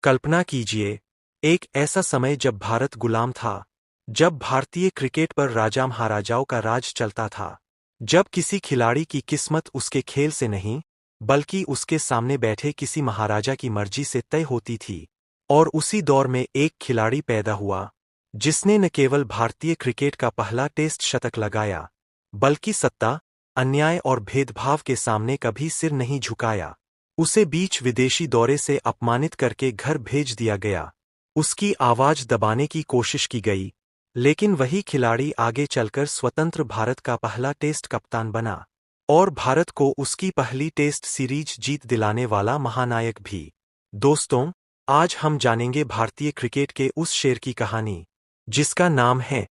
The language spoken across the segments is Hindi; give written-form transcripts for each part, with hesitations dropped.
कल्पना कीजिए, एक ऐसा समय जब भारत गुलाम था, जब भारतीय क्रिकेट पर राजा महाराजाओं का राज चलता था, जब किसी खिलाड़ी की किस्मत उसके खेल से नहीं, बल्कि उसके सामने बैठे किसी महाराजा की मर्जी से तय होती थी। और उसी दौर में एक खिलाड़ी पैदा हुआ, जिसने न केवल भारतीय क्रिकेट का पहला टेस्ट शतक लगाया, बल्कि सत्ता, अन्याय और भेदभाव के सामने कभी सिर नहीं झुकाया। उसे बीच विदेशी दौरे से अपमानित करके घर भेज दिया गया। उसकी आवाज दबाने की कोशिश की गई, लेकिन वही खिलाड़ी आगे चलकर स्वतंत्र भारत का पहला टेस्ट कप्तान बना, और भारत को उसकी पहली टेस्ट सीरीज जीत दिलाने वाला महानायक भी। दोस्तों, आज हम जानेंगे भारतीय क्रिकेट के उस शेर की कहानी, जिसका नाम है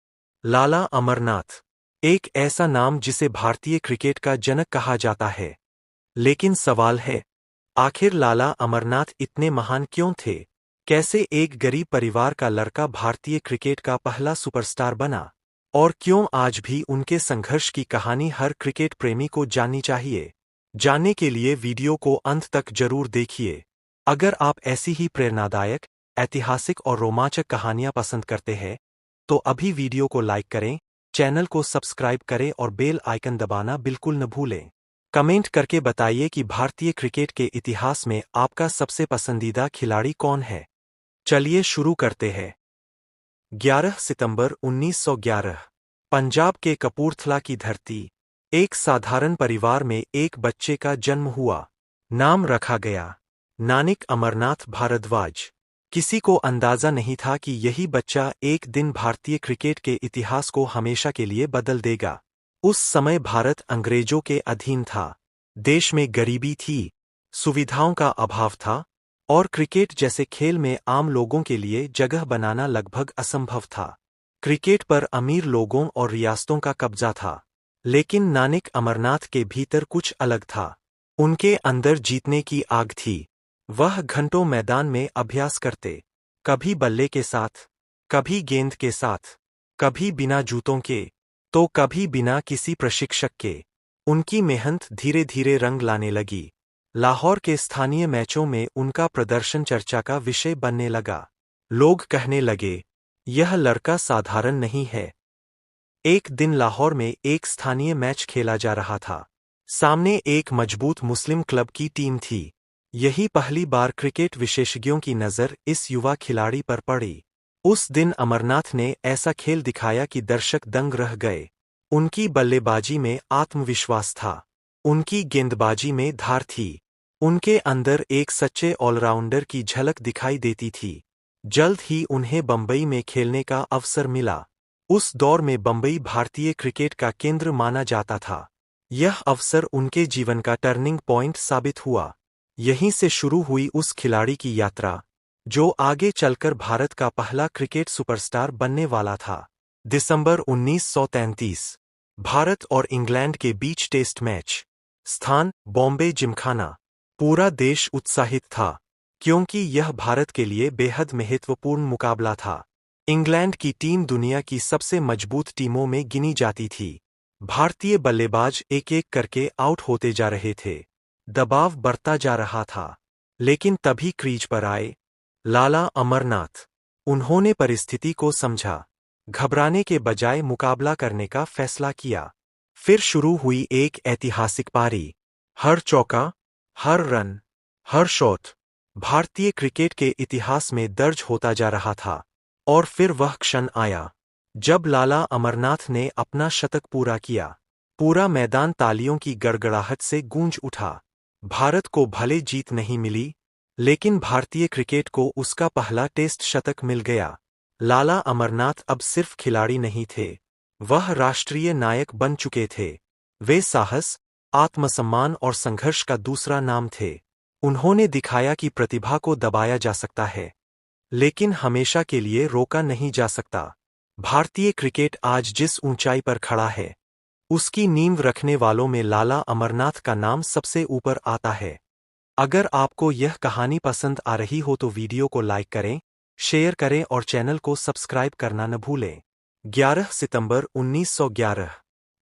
लाला अमरनाथ। एक ऐसा नाम जिसे भारतीय क्रिकेट का जनक कहा जाता है। लेकिन सवाल है, आखिर लाला अमरनाथ इतने महान क्यों थे? कैसे एक गरीब परिवार का लड़का भारतीय क्रिकेट का पहला सुपरस्टार बना? और क्यों आज भी उनके संघर्ष की कहानी हर क्रिकेट प्रेमी को जाननी चाहिए? जानने के लिए वीडियो को अंत तक जरूर देखिए। अगर आप ऐसी ही प्रेरणादायक, ऐतिहासिक और रोमांचक कहानियां पसंद करते हैं, तो अभी वीडियो को लाइक करें, चैनल को सब्सक्राइब करें और बेल आइकन दबाना बिल्कुल न भूलें। कमेंट करके बताइए कि भारतीय क्रिकेट के इतिहास में आपका सबसे पसंदीदा खिलाड़ी कौन है। चलिए शुरू करते हैं। 11 सितंबर 1911, पंजाब के कपूरथला की धरती। एक साधारण परिवार में एक बच्चे का जन्म हुआ। नाम रखा गया नानिक अमरनाथ भारद्वाज। किसी को अंदाजा नहीं था कि यही बच्चा एक दिन भारतीय क्रिकेट के इतिहास को हमेशा के लिए बदल देगा। उस समय भारत अंग्रेजों के अधीन था। देश में गरीबी थी, सुविधाओं का अभाव था, और क्रिकेट जैसे खेल में आम लोगों के लिए जगह बनाना लगभग असंभव था। क्रिकेट पर अमीर लोगों और रियासतों का कब्जा था। लेकिन नानिक अमरनाथ के भीतर कुछ अलग था। उनके अंदर जीतने की आग थी। वह घंटों मैदान में अभ्यास करते, कभी बल्ले के साथ, कभी गेंद के साथ, कभी बिना जूतों के, तो कभी बिना किसी प्रशिक्षक के। उनकी मेहनत धीरे धीरे रंग लाने लगी। लाहौर के स्थानीय मैचों में उनका प्रदर्शन चर्चा का विषय बनने लगा। लोग कहने लगे, यह लड़का साधारण नहीं है। एक दिन लाहौर में एक स्थानीय मैच खेला जा रहा था। सामने एक मजबूत मुस्लिम क्लब की टीम थी। यही पहली बार क्रिकेट विशेषज्ञों की नज़र इस युवा खिलाड़ी पर पड़ी। उस दिन अमरनाथ ने ऐसा खेल दिखाया कि दर्शक दंग रह गए। उनकी बल्लेबाजी में आत्मविश्वास था, उनकी गेंदबाजी में धार थी, उनके अंदर एक सच्चे ऑलराउंडर की झलक दिखाई देती थी। जल्द ही उन्हें बम्बई में खेलने का अवसर मिला। उस दौर में बम्बई भारतीय क्रिकेट का केंद्र माना जाता था। यह अवसर उनके जीवन का टर्निंग पॉइंट साबित हुआ। यहीं से शुरू हुई उस खिलाड़ी की यात्रा, जो आगे चलकर भारत का पहला क्रिकेट सुपरस्टार बनने वाला था। दिसंबर 1933, भारत और इंग्लैंड के बीच टेस्ट मैच। स्थान बॉम्बे जिमखाना। पूरा देश उत्साहित था, क्योंकि यह भारत के लिए बेहद महत्वपूर्ण मुकाबला था। इंग्लैंड की टीम दुनिया की सबसे मजबूत टीमों में गिनी जाती थी। भारतीय बल्लेबाज एक एक करके आउट होते जा रहे थे। दबाव बढ़ता जा रहा था। लेकिन तभी क्रीज पर आए लाला अमरनाथ। उन्होंने परिस्थिति को समझा, घबराने के बजाय मुकाबला करने का फैसला किया। फिर शुरू हुई एक ऐतिहासिक पारी। हर चौका, हर रन, हर शॉट भारतीय क्रिकेट के इतिहास में दर्ज होता जा रहा था। और फिर वह क्षण आया, जब लाला अमरनाथ ने अपना शतक पूरा किया। पूरा मैदान तालियों की गड़गड़ाहट से गूंज उठा। भारत को भले जीत नहीं मिली, लेकिन भारतीय क्रिकेट को उसका पहला टेस्ट शतक मिल गया। लाला अमरनाथ अब सिर्फ खिलाड़ी नहीं थे, वह राष्ट्रीय नायक बन चुके थे। वे साहस, आत्मसम्मान और संघर्ष का दूसरा नाम थे। उन्होंने दिखाया कि प्रतिभा को दबाया जा सकता है, लेकिन हमेशा के लिए रोका नहीं जा सकता। भारतीय क्रिकेट आज जिस ऊंचाई पर खड़ा है, उसकी नींव रखने वालों में लाला अमरनाथ का नाम सबसे ऊपर आता है। अगर आपको यह कहानी पसंद आ रही हो तो वीडियो को लाइक करें, शेयर करें और चैनल को सब्सक्राइब करना न भूलें। 11 सितंबर 1911,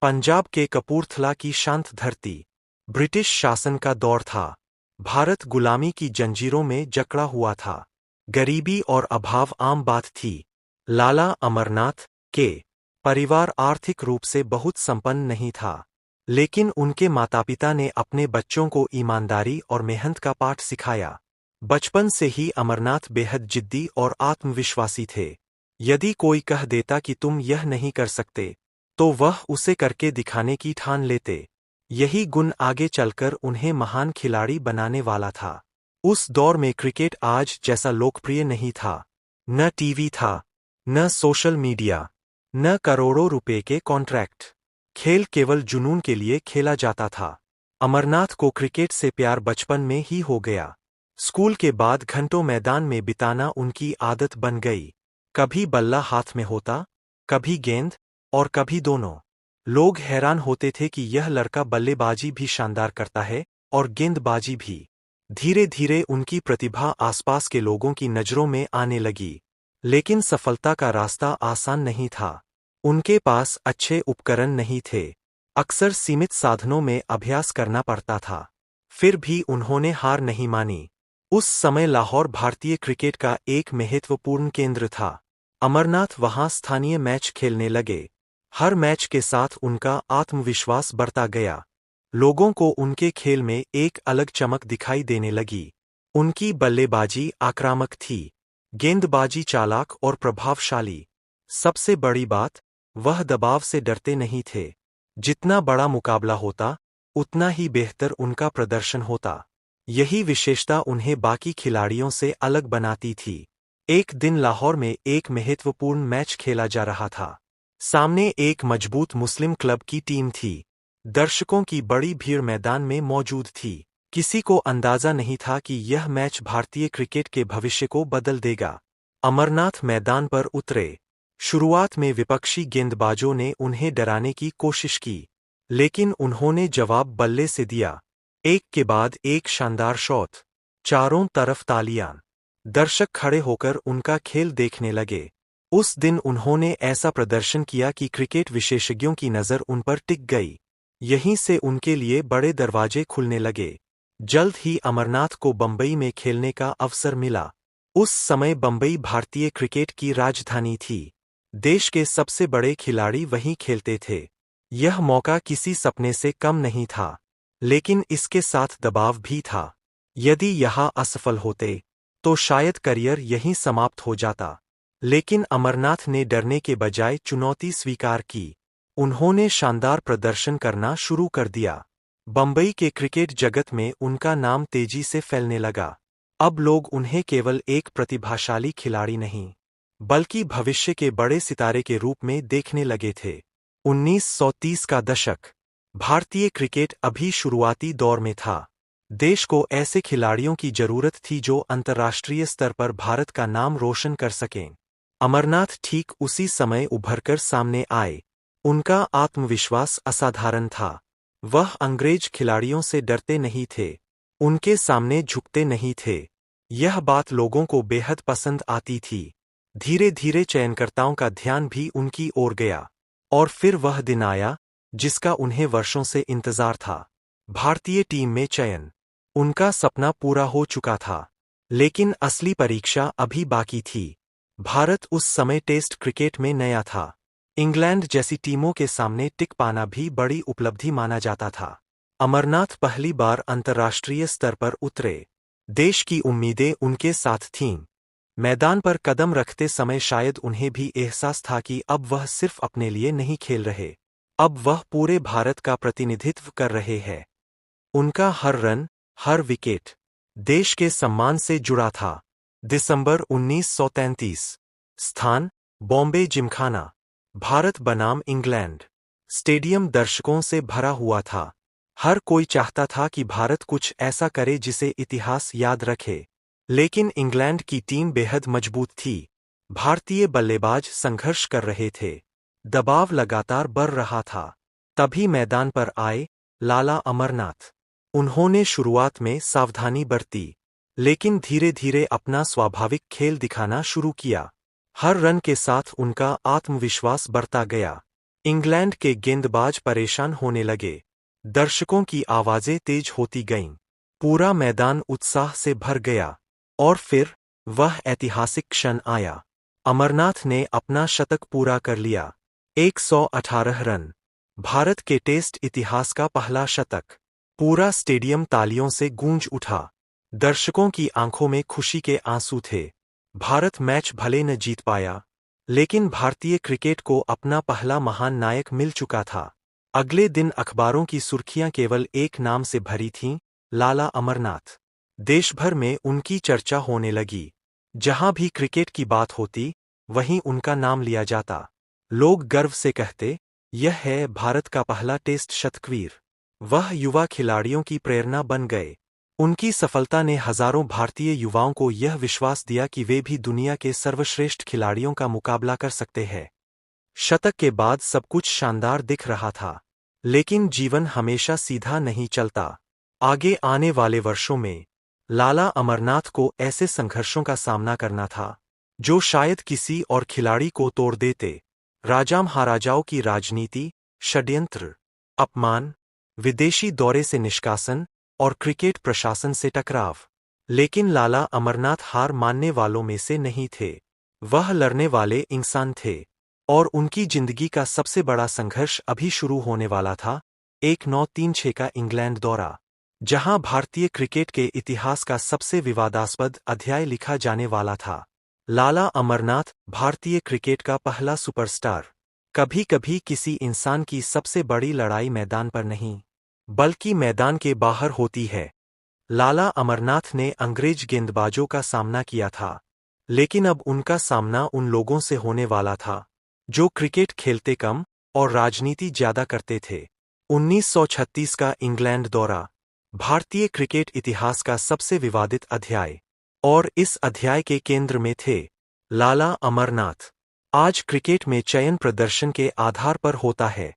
पंजाब के कपूरथला की शांत धरती। ब्रिटिश शासन का दौर था। भारत गुलामी की जंजीरों में जकड़ा हुआ था। गरीबी और अभाव आम बात थी। लाला अमरनाथ के परिवार आर्थिक रूप से बहुत संपन्न नहीं था, लेकिन उनके माता-पिता ने अपने बच्चों को ईमानदारी और मेहनत का पाठ सिखाया। बचपन से ही अमरनाथ बेहद जिद्दी और आत्मविश्वासी थे। यदि कोई कह देता कि तुम यह नहीं कर सकते, तो वह उसे करके दिखाने की ठान लेते। यही गुण आगे चलकर उन्हें महान खिलाड़ी बनाने वाला था। उस दौर में क्रिकेट आज जैसा लोकप्रिय नहीं था। न टीवी था, न सोशल मीडिया, न करोड़ों रुपए के कॉन्ट्रैक्ट। खेल केवल जुनून के लिए खेला जाता था। अमरनाथ को क्रिकेट से प्यार बचपन में ही हो गया। स्कूल के बाद घंटों मैदान में बिताना उनकी आदत बन गई। कभी बल्ला हाथ में होता, कभी गेंद, और कभी दोनों। लोग हैरान होते थे कि यह लड़का बल्लेबाजी भी शानदार करता है और गेंदबाजी भी। धीरे धीरे उनकी प्रतिभा आसपास के लोगों की नज़रों में आने लगी। लेकिन सफलता का रास्ता आसान नहीं था। उनके पास अच्छे उपकरण नहीं थे। अक्सर सीमित साधनों में अभ्यास करना पड़ता था। फिर भी उन्होंने हार नहीं मानी। उस समय लाहौर भारतीय क्रिकेट का एक महत्वपूर्ण केंद्र था। अमरनाथ वहां स्थानीय मैच खेलने लगे। हर मैच के साथ उनका आत्मविश्वास बढ़ता गया। लोगों को उनके खेल में एक अलग चमक दिखाई देने लगी। उनकी बल्लेबाजी आक्रामक थी, गेंदबाजी चालाक और प्रभावशाली। सबसे बड़ी बात, वह दबाव से डरते नहीं थे। जितना बड़ा मुकाबला होता, उतना ही बेहतर उनका प्रदर्शन होता। यही विशेषता उन्हें बाकी खिलाड़ियों से अलग बनाती थी। एक दिन लाहौर में एक महत्वपूर्ण मैच खेला जा रहा था। सामने एक मजबूत मुस्लिम क्लब की टीम थी। दर्शकों की बड़ी भीड़ मैदान में मौजूद थी। किसी को अंदाजा नहीं था कि यह मैच भारतीय क्रिकेट के भविष्य को बदल देगा। अमरनाथ मैदान पर उतरे। शुरुआत में विपक्षी गेंदबाजों ने उन्हें डराने की कोशिश की, लेकिन उन्होंने जवाब बल्ले से दिया। एक के बाद एक शानदार शॉट। चारों तरफ तालियां। दर्शक खड़े होकर उनका खेल देखने लगे। उस दिन उन्होंने ऐसा प्रदर्शन किया कि क्रिकेट विशेषज्ञों की नज़र उन पर टिक गई। यहीं से उनके लिए बड़े दरवाजे खुलने लगे। जल्द ही अमरनाथ को बंबई में खेलने का अवसर मिला। उस समय बंबई भारतीय क्रिकेट की राजधानी थी। देश के सबसे बड़े खिलाड़ी वहीं खेलते थे। यह मौका किसी सपने से कम नहीं था, लेकिन इसके साथ दबाव भी था। यदि यहाँ असफल होते, तो शायद करियर यहीं समाप्त हो जाता। लेकिन अमरनाथ ने डरने के बजाय चुनौती स्वीकार की। उन्होंने शानदार प्रदर्शन करना शुरू कर दिया। बंबई के क्रिकेट जगत में उनका नाम तेजी से फैलने लगा। अब लोग उन्हें केवल एक प्रतिभाशाली खिलाड़ी नहीं, बल्कि भविष्य के बड़े सितारे के रूप में देखने लगे थे। 1930 का दशक। भारतीय क्रिकेट अभी शुरुआती दौर में था। देश को ऐसे खिलाड़ियों की जरूरत थी जो अंतर्राष्ट्रीय स्तर पर भारत का नाम रोशन कर सकें। अमरनाथ ठीक उसी समय उभरकर सामने आए। उनका आत्मविश्वास असाधारण था। वह अंग्रेज खिलाड़ियों से डरते नहीं थे, उनके सामने झुकते नहीं थे। यह बात लोगों को बेहद पसंद आती थी। धीरे धीरे चयनकर्ताओं का ध्यान भी उनकी ओर गया। और फिर वह दिन आया, जिसका उन्हें वर्षों से इंतजार था। भारतीय टीम में चयन। उनका सपना पूरा हो चुका था, लेकिन असली परीक्षा अभी बाकी थी। भारत उस समय टेस्ट क्रिकेट में नया था। इंग्लैंड जैसी टीमों के सामने टिक पाना भी बड़ी उपलब्धि माना जाता था। अमरनाथ पहली बार अंतर्राष्ट्रीय स्तर पर उतरे। देश की उम्मीदें उनके साथ थीं। मैदान पर कदम रखते समय शायद उन्हें भी एहसास था कि अब वह सिर्फ अपने लिए नहीं खेल रहे, अब वह पूरे भारत का प्रतिनिधित्व कर रहे हैं। उनका हर रन, हर विकेट देश के सम्मान से जुड़ा था। दिसंबर 1933। स्थान, बॉम्बे जिमखाना। भारत बनाम इंग्लैंड। स्टेडियम दर्शकों से भरा हुआ था। हर कोई चाहता था कि भारत कुछ ऐसा करे जिसे इतिहास याद रखे। लेकिन इंग्लैंड की टीम बेहद मजबूत थी। भारतीय बल्लेबाज संघर्ष कर रहे थे। दबाव लगातार बढ़ रहा था। तभी मैदान पर आए लाला अमरनाथ। उन्होंने शुरुआत में सावधानी बरती, लेकिन धीरे धीरे अपना स्वाभाविक खेल दिखाना शुरू किया। हर रन के साथ उनका आत्मविश्वास बढ़ता गया। इंग्लैंड के गेंदबाज परेशान होने लगे। दर्शकों की आवाजें तेज होती गईं। पूरा मैदान उत्साह से भर गया। और फिर वह ऐतिहासिक क्षण आया। अमरनाथ ने अपना शतक पूरा कर लिया। 118 रन। भारत के टेस्ट इतिहास का पहला शतक। पूरा स्टेडियम तालियों से गूंज उठा। दर्शकों की आंखों में खुशी के आंसू थे। भारत मैच भले न जीत पाया, लेकिन भारतीय क्रिकेट को अपना पहला महान नायक मिल चुका था। अगले दिन अखबारों की सुर्खियां केवल एक नाम से भरी थीं, लाला अमरनाथ। देश भर में उनकी चर्चा होने लगी। जहां भी क्रिकेट की बात होती, वहीं उनका नाम लिया जाता। लोग गर्व से कहते, यह है भारत का पहला टेस्ट शतकवीर। वह युवा खिलाड़ियों की प्रेरणा बन गए। उनकी सफलता ने हजारों भारतीय युवाओं को यह विश्वास दिया कि वे भी दुनिया के सर्वश्रेष्ठ खिलाड़ियों का मुकाबला कर सकते हैं। शतक के बाद सब कुछ शानदार दिख रहा था, लेकिन जीवन हमेशा सीधा नहीं चलता। आगे आने वाले वर्षों में लाला अमरनाथ को ऐसे संघर्षों का सामना करना था, जो शायद किसी और खिलाड़ी को तोड़ देते। राजा महाराजाओं की राजनीति, षड्यंत्र, अपमान, विदेशी दौरे से निष्कासन और क्रिकेट प्रशासन से टकराव। लेकिन लाला अमरनाथ हार मानने वालों में से नहीं थे। वह लड़ने वाले इंसान थे, और उनकी जिंदगी का सबसे बड़ा संघर्ष अभी शुरू होने वाला था। 1936 का इंग्लैंड दौरा, जहां भारतीय क्रिकेट के इतिहास का सबसे विवादास्पद अध्याय लिखा जाने वाला था। लाला अमरनाथ भारतीय क्रिकेट का पहला सुपरस्टार। कभी कभी किसी इंसान की सबसे बड़ी लड़ाई मैदान पर नहीं, बल्कि मैदान के बाहर होती है। लाला अमरनाथ ने अंग्रेज गेंदबाजों का सामना किया था, लेकिन अब उनका सामना उन लोगों से होने वाला था जो क्रिकेट खेलते कम और राजनीति ज्यादा करते थे। 1936 का इंग्लैंड दौरा, भारतीय क्रिकेट इतिहास का सबसे विवादित अध्याय, और इस अध्याय के केंद्र में थे लाला अमरनाथ। आज क्रिकेट में चयन प्रदर्शन के आधार पर होता है,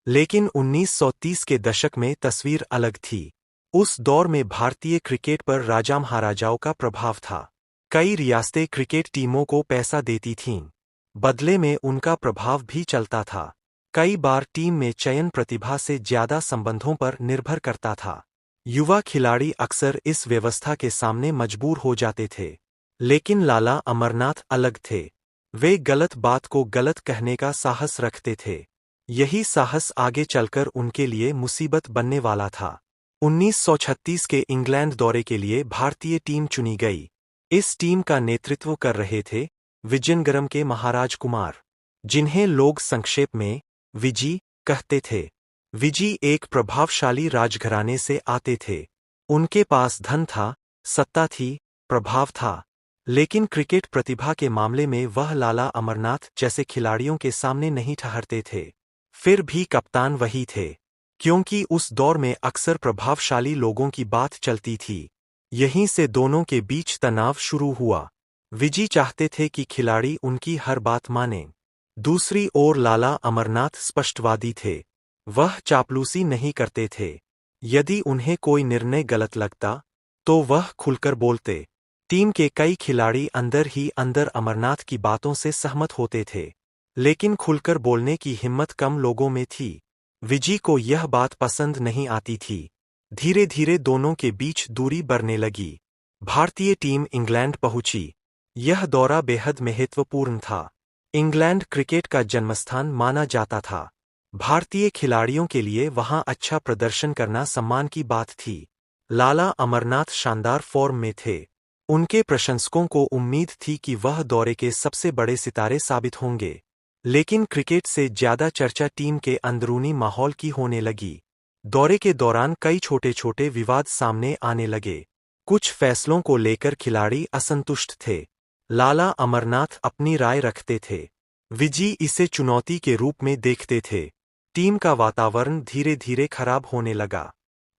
लेकिन 1930 के दशक में तस्वीर अलग थी। उस दौर में भारतीय क्रिकेट पर राजा महाराजाओं का प्रभाव था। कई रियासतें क्रिकेट टीमों को पैसा देती थीं, बदले में उनका प्रभाव भी चलता था। कई बार टीम में चयन प्रतिभा से ज्यादा संबंधों पर निर्भर करता था। युवा खिलाड़ी अक्सर इस व्यवस्था के सामने मजबूर हो जाते थे, लेकिन लाला अमरनाथ अलग थे। वे गलत बात को गलत कहने का साहस रखते थे। यही साहस आगे चलकर उनके लिए मुसीबत बनने वाला था। 1936 के इंग्लैंड दौरे के लिए भारतीय टीम चुनी गई। इस टीम का नेतृत्व कर रहे थे विजयनगरम के महाराज कुमार, जिन्हें लोग संक्षेप में विजी कहते थे। विजी एक प्रभावशाली राजघराने से आते थे। उनके पास धन था, सत्ता थी, प्रभाव था, लेकिन क्रिकेट प्रतिभा के मामले में वह लाला अमरनाथ जैसे खिलाड़ियों के सामने नहीं ठहरते थे। फिर भी कप्तान वही थे, क्योंकि उस दौर में अक्सर प्रभावशाली लोगों की बात चलती थी। यहीं से दोनों के बीच तनाव शुरू हुआ। विजी चाहते थे कि खिलाड़ी उनकी हर बात मानें। दूसरी ओर लाला अमरनाथ स्पष्टवादी थे। वह चापलूसी नहीं करते थे। यदि उन्हें कोई निर्णय गलत लगता, तो वह खुलकर बोलते। टीम के कई खिलाड़ी अंदर ही अंदर अमरनाथ की बातों से सहमत होते थे, लेकिन खुलकर बोलने की हिम्मत कम लोगों में थी। विजी को यह बात पसंद नहीं आती थी। धीरे धीरे दोनों के बीच दूरी बढ़ने लगी। भारतीय टीम इंग्लैंड पहुंची। यह दौरा बेहद महत्वपूर्ण था। इंग्लैंड क्रिकेट का जन्मस्थान माना जाता था। भारतीय खिलाड़ियों के लिए वहां अच्छा प्रदर्शन करना सम्मान की बात थी। लाला अमरनाथ शानदार फॉर्म में थे। उनके प्रशंसकों को उम्मीद थी कि वह दौरे के सबसे बड़े सितारे साबित होंगे। लेकिन क्रिकेट से ज्यादा चर्चा टीम के अंदरूनी माहौल की होने लगी। दौरे के दौरान कई छोटे छोटे विवाद सामने आने लगे। कुछ फैसलों को लेकर खिलाड़ी असंतुष्ट थे। लाला अमरनाथ अपनी राय रखते थे। विजी इसे चुनौती के रूप में देखते थे। टीम का वातावरण धीरे धीरे खराब होने लगा।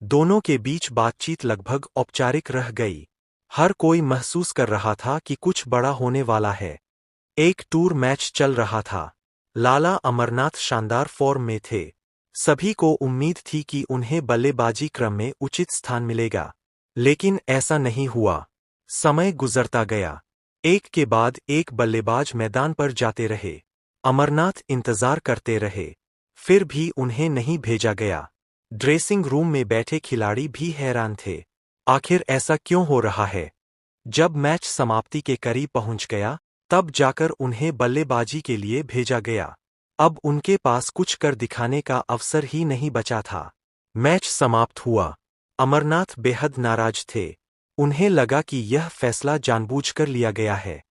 दोनों के बीच बातचीत लगभग औपचारिक रह गई। हर कोई महसूस कर रहा था कि कुछ बड़ा होने वाला है। एक टूर मैच चल रहा था। लाला अमरनाथ शानदार फॉर्म में थे। सभी को उम्मीद थी कि उन्हें बल्लेबाजी क्रम में उचित स्थान मिलेगा, लेकिन ऐसा नहीं हुआ। समय गुजरता गया। एक के बाद एक बल्लेबाज मैदान पर जाते रहे। अमरनाथ इंतजार करते रहे, फिर भी उन्हें नहीं भेजा गया। ड्रेसिंग रूम में बैठे खिलाड़ी भी हैरान थे। आखिर ऐसा क्यों हो रहा है? जब मैच समाप्ति के करीब पहुंच गया, तब जाकर उन्हें बल्लेबाजी के लिए भेजा गया। अब उनके पास कुछ कर दिखाने का अवसर ही नहीं बचा था। मैच समाप्त हुआ। अमरनाथ बेहद नाराज थे। उन्हें लगा कि यह फैसला जानबूझकर लिया गया है।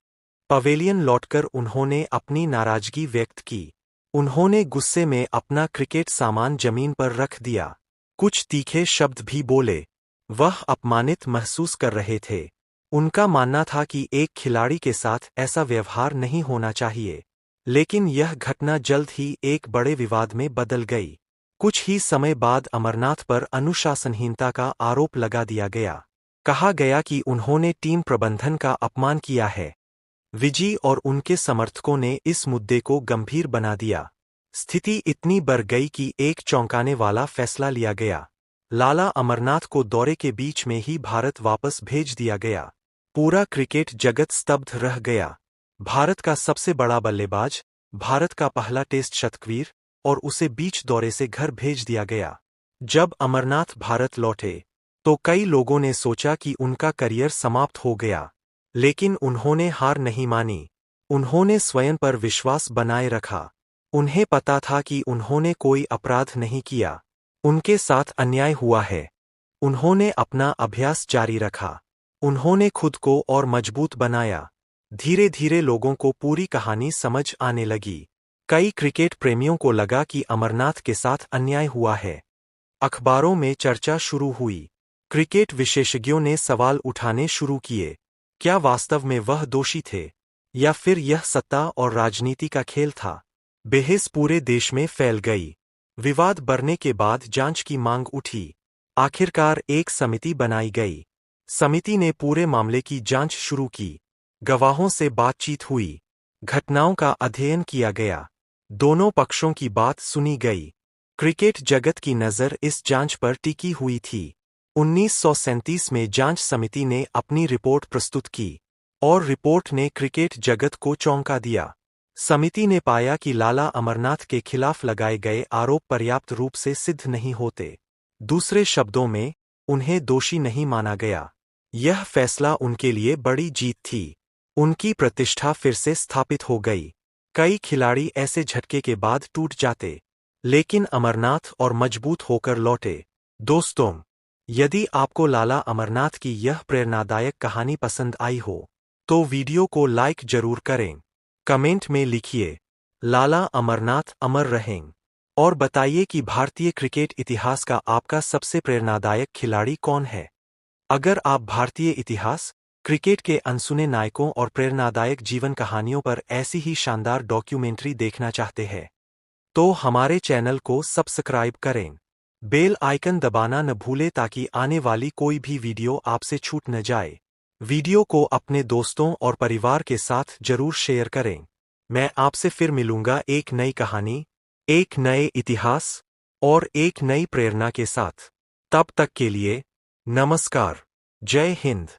पवेलियन लौटकर उन्होंने अपनी नाराजगी व्यक्त की। उन्होंने गुस्से में अपना क्रिकेट सामान जमीन पर रख दिया। कुछ तीखे शब्द भी बोले। वह अपमानित महसूस कर रहे थे। उनका मानना था कि एक खिलाड़ी के साथ ऐसा व्यवहार नहीं होना चाहिए। लेकिन यह घटना जल्द ही एक बड़े विवाद में बदल गई। कुछ ही समय बाद अमरनाथ पर अनुशासनहीनता का आरोप लगा दिया गया। कहा गया कि उन्होंने टीम प्रबंधन का अपमान किया है। विजी और उनके समर्थकों ने इस मुद्दे को गंभीर बना दिया। स्थिति इतनी बढ़ गई कि एक चौंकाने वाला फैसला लिया गया। लाला अमरनाथ को दौरे के बीच में ही भारत वापस भेज दिया गया। पूरा क्रिकेट जगत स्तब्ध रह गया। भारत का सबसे बड़ा बल्लेबाज, भारत का पहला टेस्ट शतकवीर, और उसे बीच दौरे से घर भेज दिया गया। जब अमरनाथ भारत लौटे, तो कई लोगों ने सोचा कि उनका करियर समाप्त हो गया। लेकिन उन्होंने हार नहीं मानी। उन्होंने स्वयं पर विश्वास बनाए रखा। उन्हें पता था कि उन्होंने कोई अपराध नहीं किया। उनके साथ अन्याय हुआ है। उन्होंने अपना अभ्यास जारी रखा। उन्होंने खुद को और मजबूत बनाया। धीरे धीरे लोगों को पूरी कहानी समझ आने लगी। कई क्रिकेट प्रेमियों को लगा कि अमरनाथ के साथ अन्याय हुआ है। अखबारों में चर्चा शुरू हुई। क्रिकेट विशेषज्ञों ने सवाल उठाने शुरू किए। क्या वास्तव में वह दोषी थे, या फिर यह सत्ता और राजनीति का खेल था? बहस पूरे देश में फैल गई। विवाद बढ़ने के बाद जांच की मांग उठी। आखिरकार एक समिति बनाई गई। समिति ने पूरे मामले की जांच शुरू की। गवाहों से बातचीत हुई। घटनाओं का अध्ययन किया गया। दोनों पक्षों की बात सुनी गई। क्रिकेट जगत की नज़र इस जांच पर टिकी हुई थी। 1937 में जांच समिति ने अपनी रिपोर्ट प्रस्तुत की, और रिपोर्ट ने क्रिकेट जगत को चौंका दिया। समिति ने पाया कि लाला अमरनाथ के खिलाफ लगाए गए आरोप पर्याप्त रूप से सिद्ध नहीं होते। दूसरे शब्दों में, उन्हें दोषी नहीं माना गया। यह फैसला उनके लिए बड़ी जीत थी। उनकी प्रतिष्ठा फिर से स्थापित हो गई। कई खिलाड़ी ऐसे झटके के बाद टूट जाते, लेकिन अमरनाथ और मजबूत होकर लौटे। दोस्तों, यदि आपको लाला अमरनाथ की यह प्रेरणादायक कहानी पसंद आई हो, तो वीडियो को लाइक जरूर करें। कमेंट में लिखिए, लाला अमरनाथ अमर रहें, और बताइए कि भारतीय क्रिकेट इतिहास का आपका सबसे प्रेरणादायक खिलाड़ी कौन है। अगर आप भारतीय इतिहास, क्रिकेट के अनसुने नायकों और प्रेरणादायक जीवन कहानियों पर ऐसी ही शानदार डॉक्यूमेंट्री देखना चाहते हैं, तो हमारे चैनल को सब्सक्राइब करें। बेल आइकन दबाना न भूलें ताकि आने वाली कोई भी वीडियो आपसे छूट न जाए। वीडियो को अपने दोस्तों और परिवार के साथ जरूर शेयर करें। मैं आपसे फिर मिलूंगा एक नई कहानी, एक नए इतिहास और एक नई प्रेरणा के साथ। तब तक के लिए, नमस्कार। जय हिंद।